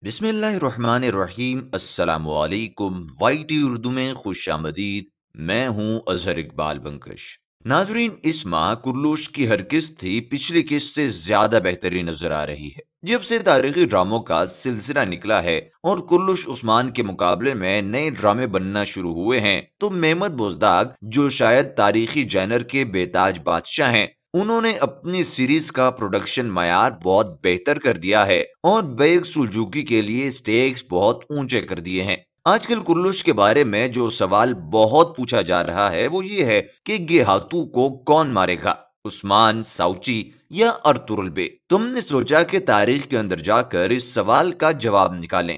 بسم اللہ الرحمن الرحیم۔ السلام علیکم۔ وائی ٹی اردو میں خوش آمدید۔ میں ہوں اظہر اقبال بنکش۔ ناظرین، اس ماہ کرلوش کی ہر قسط تھی پچھلی قسط سے زیادہ بہترین نظر آ رہی ہے۔ جب سے تاریخی ڈراموں کا سلسلہ نکلا ہے اور کرلوش عثمان کے مقابلے میں نئے ڈرامے بننا شروع ہوئے ہیں تو مہمت بزدار، جو شاید تاریخی جانر کے بے تاج بادشاہ ہیں، انہوں نے اپنی سیریز کا پروڈکشن معیار بہت بہتر کر دیا ہے اور بیگ سلجوقی کے لیے سٹیکس بہت اونچے کر دیے ہیں۔ آج کل کرلوش کے بارے میں جو سوال بہت پوچھا جا رہا ہے وہ یہ ہے کہ گیہاتو کو کون مارے گا، عثمان، ساوچی یا ارطغرل بے؟ تم نے سوچا کہ تاریخ کے اندر جا کر اس سوال کا جواب نکالیں۔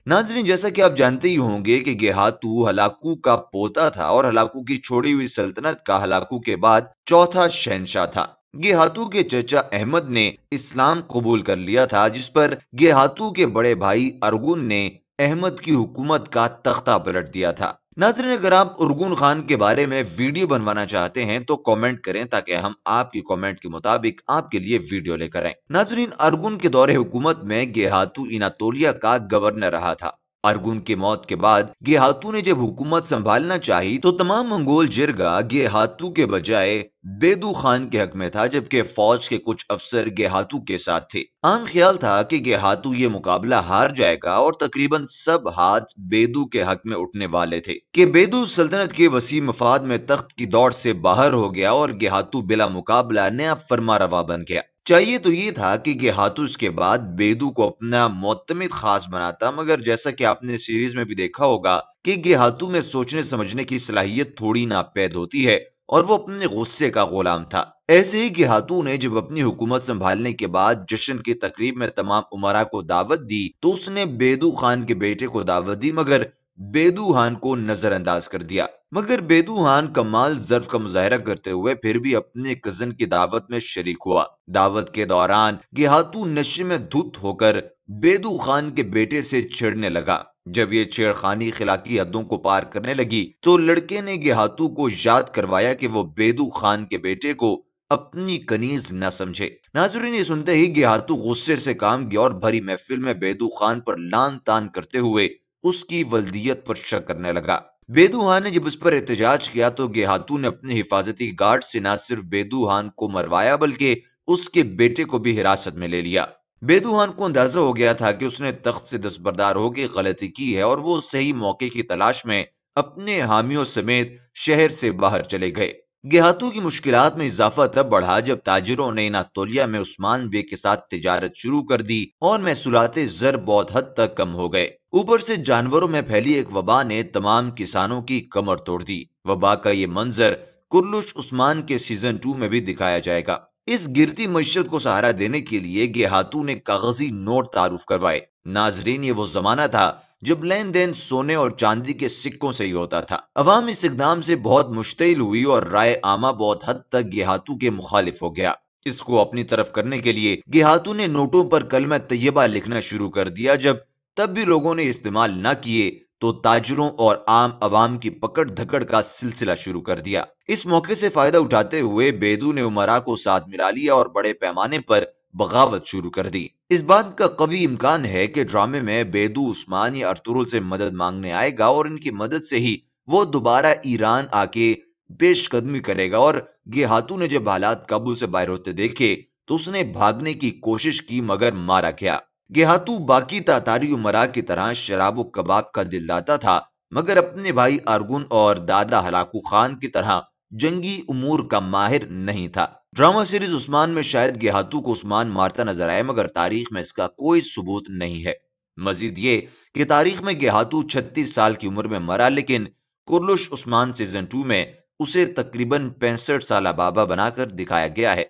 ناظرین، جیسا کہ آپ جانتے ہی ہوں گے کہ گیہاتو ہلاکو کا پوتا تھا اور ہلاکو کی چھوڑی ہوئی سلطنت کا ہلاکو کے بعد چوتھا شہنشاہ تھا۔ گیہاتو کے چچا احمد نے اسلام قبول کر لیا تھا، جس پر گیہاتو کے بڑے بھائی ارغن نے احمد کی حکومت کا تختہ پلٹ دیا تھا۔ ناظرین، اگر آپ ارغن خان کے بارے میں ویڈیو بنوانا چاہتے ہیں تو کامنٹ کریں تاکہ ہم آپ کی کامنٹ کے مطابق آپ کے لیے ویڈیو لے کر آئیں۔ ناظرین، ارغن کے دور حکومت میں گیہاتو اناتولیا کا گورنر رہا تھا۔ ارغن کی موت کے بعد گیہاتو نے جب حکومت سنبھالنا چاہی تو تمام منگول جرگہ گیہاتو کے بجائے بیدو خان کے حق میں تھا، جبکہ فوج کے کچھ افسر گیہاتو کے ساتھ تھے۔ عام خیال تھا کہ گیہاتو یہ مقابلہ ہار جائے گا اور تقریباً سب ہاتھ بیدو کے حق میں اٹھنے والے تھے کہ بیدو سلطنت کے وسیع مفاد میں تخت کی دوڑ سے باہر ہو گیا اور گیہاتو بلا مقابلہ نیا فرما روا بن گیا۔ چاہیے تو یہ تھا کہ گیہاتو اس کے بعد بیدو کو اپنا معتمد خاص بناتا، مگر جیسا کہ آپ نے سیریز میں بھی دیکھا ہوگا کہ گیہاتو میں سوچنے سمجھنے کی صلاحیت تھوڑی ناپید ہوتی ہے اور وہ اپنے غصے کا غلام تھا۔ ایسے ہی گیہاتو نے جب اپنی حکومت سنبھالنے کے بعد جشن کی تقریب میں تمام امراء کو دعوت دی تو اس نے بیدو خان کے بیٹے کو دعوت دی، مگر بیدو خان کو نظر انداز کر دیا۔ مگر بیدو خان کمال ظرف کا مظاہرہ کرتے ہوئے پھر بھی اپنے کزن کی دعوت میں شریک ہوا۔ دعوت کے دوران گیہاتو نشے میں دھت ہو کر بیدو خان کے بیٹے سے چھیڑنے لگا۔ جب یہ چھیڑخانی اخلاقی حدوں کو پار کرنے لگی تو لڑکے نے گیہاتو کو یاد کروایا کہ وہ بیدو خان کے بیٹے کو اپنی کنیز نہ سمجھے۔ ناظرین، یہ سنتے ہی گیہاتو غصے سے کام گیا اور بھری محفل میں بیدو خان پر لان تان کرتے ہوئے اس کی ولدیت پر شک کرنے لگا۔ بیدو خان نے جب اس پر احتجاج کیا تو گیہاتو نے اپنے حفاظتی گارڈ سے نہ صرف بیدو خان کو مروایا بلکہ اس کے بیٹے کو بھی حراست میں لے لیا۔ بیدو خان کو اندازہ ہو گیا تھا کہ اس نے تخت سے دستبردار ہو کے غلطی کی ہے اور وہ صحیح موقع کی تلاش میں اپنے حامیوں سمیت شہر سے باہر چلے گئے۔ گیہاتو کی مشکلات میں اضافہ تب بڑھا جب تاجروں نے اناتولیا میں عثمان بے کے ساتھ تجارت شروع کر دی اور محصولات زر بہت حد تک کم ہو گئے۔ اوپر سے جانوروں میں پھیلی ایک وبا نے تمام کسانوں کی کمر توڑ دی۔ وبا کا یہ منظر کرلوش عثمان کے سیزن 2 میں بھی دکھایا جائے گا۔ اس گرتی معیشت کو سہارا دینے کے لیے گیہاتو نے کاغذی نوٹ تعارف کروائے۔ ناظرین، یہ وہ زمانہ تھا جب لین دین سونے اور چاندی کے سکوں سے ہی ہوتا تھا۔ عوام اس اقدام سے بہت مشتعل ہوئی اور رائے عامہ بہت حد تک گیہاتو کے مخالف ہو گیا۔ اس کو اپنی طرف کرنے کے لیے گیہاتو نے نوٹوں پر کلمہ طیبہ لکھنا شروع کر دیا۔ جب تب بھی لوگوں نے استعمال نہ کیے تو تاجروں اور عام عوام کی پکڑ دھکڑ کا سلسلہ شروع کر دیا۔ اس موقع سے فائدہ اٹھاتے ہوئے بیدو نے امراء کو ساتھ ملا لیا اور بڑے پیمانے پر بغاوت شروع کر دی۔ اس بات کا قوی امکان ہے کہ ڈرامے میں بیدو عثمان یا ارطغرل سے مدد مانگنے آئے گا اور ان کی مدد سے ہی وہ دوبارہ ایران آ کے پیش قدمی کرے گا، اور گیہاتو نے جب حالات قابو سے باہر ہوتے دیکھے تو اس نے بھاگنے کی کوشش کی مگر مارا گیا۔ گیہاتو باقی تاتاری امراء کی طرح شراب و کباب کا دلداتا تھا، مگر اپنے بھائی ارغن اور دادا ہلاکو خان کی طرح جنگی امور کا ماہر نہیں تھا۔ ڈرامہ سیریز عثمان میں شاید گیہاتو کو عثمان مارتا نظر آئے، مگر تاریخ میں اس کا کوئی ثبوت نہیں ہے۔ مزید یہ کہ تاریخ میں گیہاتو 36 سال کی عمر میں مرا، لیکن کرلوش عثمان سیزن 2 میں اسے تقریباً 65 سالہ بابا بنا کر دکھایا گیا ہے۔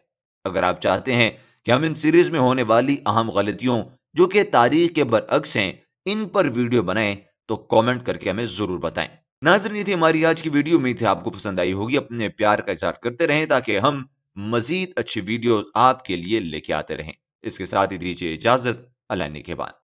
اگر آپ چاہتے ہیں کہ ہم ان سیریز میں ہونے والی اہم غلطیوں جو کہ تاریخ کے برعکس ہیں ان پر ویڈیو بنائیں تو کامنٹ کر کے ہمیں ضرور بتائیں۔ ناظرین، یہ تھی ہماری آج کی ویڈیو، امید ہے آپ کو پسند آئی ہوگی۔ اپنے پیار کا اظہار کرتے رہیں تاکہ ہم مزید اچھی ویڈیو آپ کے لیے لے کے آتے رہیں۔ اس کے ساتھ ہی دیجیے اجازت، اللہ نگہبان۔